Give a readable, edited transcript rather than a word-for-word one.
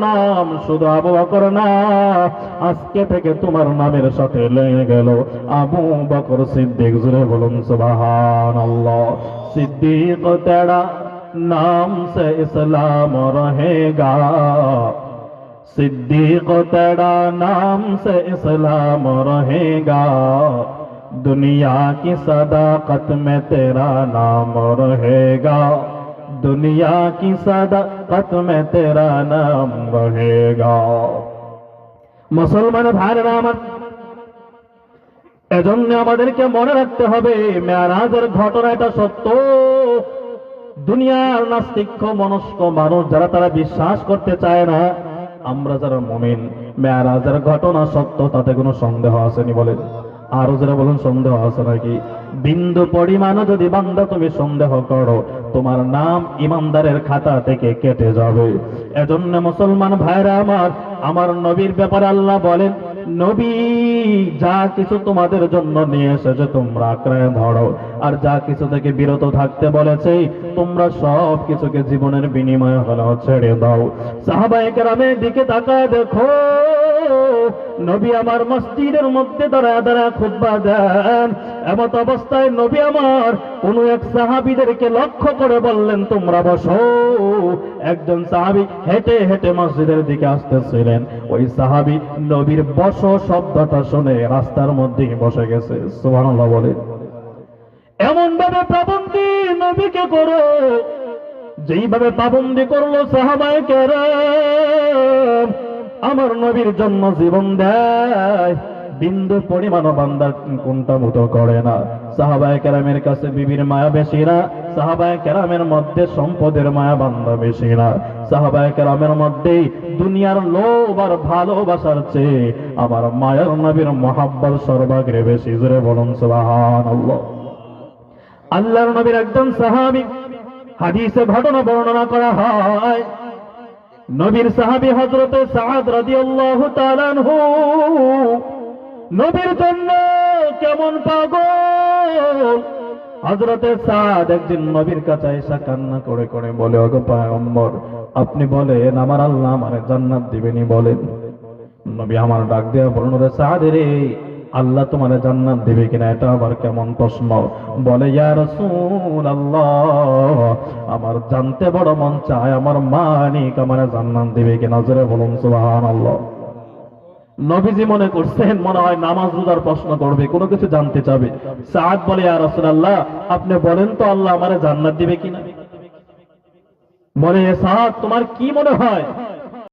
নাম শুধু আবু বকর না, আজকে থেকে তোমার নামের সাথে লেগে গেল আবু বকর সিদ্দিক। জোরে বলুন সুবহানাল্লাহ। সিদ্দিক তেরা নাম সে ইসলাম রহেগা, सिद्दीक तेरा नाम से इस्लाम रहेगा, दुनिया की सदाकत में तेरा नाम रहेगा, दुनिया की सदाकत में तेरा नाम रहेगा। মুসলমান ভাইরা আমার, এজন্য আমাদেরকে মনে রাখতে হবে মেরাজের ঘটনা এটা সত্য। দুনিয়ার নাস্তিক মনস্ক মানুষ যারা তারা বিশ্বাস করতে চায় না, আমরা যারা মুমিন মেরাজের ঘটনা সত্য তাতে কোনো সন্দেহ আসেনি বলেন? আরো যারা বলুন সন্দেহ আছে নাকি? বিন্দু পরিমাণও যদি বান্দা তুমি সন্দেহ করো, তোমার নাম ইমানদারের খাতা থেকে কেটে যাবে। এজন্য মুসলমান ভাইরা আমার, আমার নবীর ব্যাপারে আল্লাহ বলেন, নবী যা কিছু তোমাদের জন্য নিয়ে এসেছে তোমরা আঁকড়ে ধরো, আর যা কিছু থেকে বিরত থাকতে বলেছে তোমরা সব কিছুকে জীবনের বিনিময়ে হলেও ছেড়ে দাও। সাহাবায়ে কেরামের দিকে তাকায় দেখো, নবী আমার মসজিদের মধ্যে দাঁড়ায় দাঁড়ায় খুতবা দেন। এমত অবস্থায় নবী আমার কোন এক সাহাবীদেরকে লক্ষ্য করে বললেন তোমরা বসো। একজন সাহাবী হেঁটে হেঁটে মসজিদের দিকে আসতেছিলেন, ওই সাহাবী নবীর বসো শব্দটা শুনে রাস্তার মধ্যেই বসে গেছে। সুবহানাল্লাহ বলেন। এমন ভাবে পাবন্দি নবীকে করো, যেইভাবে পাবন্দি করলো সাহাবায়ে কেরাম, আমার নবীর জন্য জীবন দেয়, বিন্দু পরিমাণ বান্দা কোনটা মতো করে না। সাহাবায়ে কেরামের কাছে বিবির মায়া বেশি না, সাহাবায়ে কেরামের মধ্যে সম্পদের মায়া বান্দা বেশি না, সাহাবায়ে কেরামের মধ্যে দুনিয়ার লোভ আর ভালোবাসার চেয়ে আমার মায়ের নবীর মহাব্বত সর্বাগ্রে বেশি। জোরে বলুন সুবহানাল্লাহ। আল্লাহর নবীর একজন সাহাবী, হাদিসে ঘটনা বর্ণনা করা হয়, নবীর সাহাবী হযরতে সাদ রাদিয়াল্লাহু তাআলা আনহু নবীর জন্য কেমন পাগল। হযরতে সাদ একদিন নবীর কাছে এসে কান্না করে করে বলে, ওগো পয়গম্বর, আপনি বলেন আমার আল্লাহ আমারে জান্নাত দিবেনি বলেন। নবী আমার ডাক দেয়া বলল, রে সাদ রে, আল্লাহ তোমারে জান্নাত দিবে কিনা এটা আবার কেমন প্রশ্ন? বলে, ইয়া রাসূলুল্লাহ, আমার জানতে বড় মন চায় আমার মালিক আমারে জান্নাত দিবে কিনা। জোরে বলুন সুবহানাল্লাহ। নবীজি মনে করছেন মনে হয় নামাজ রোজার প্রশ্ন করবে, কোনো কিছু জানতে চাবে। সাদ বলে, ইয়া রাসূলুল্লাহ, আপনি বলেন তো আল্লাহ আমারে জান্নাত দিবে কিনা। বলে, সাদ তোমার কি মনে হয়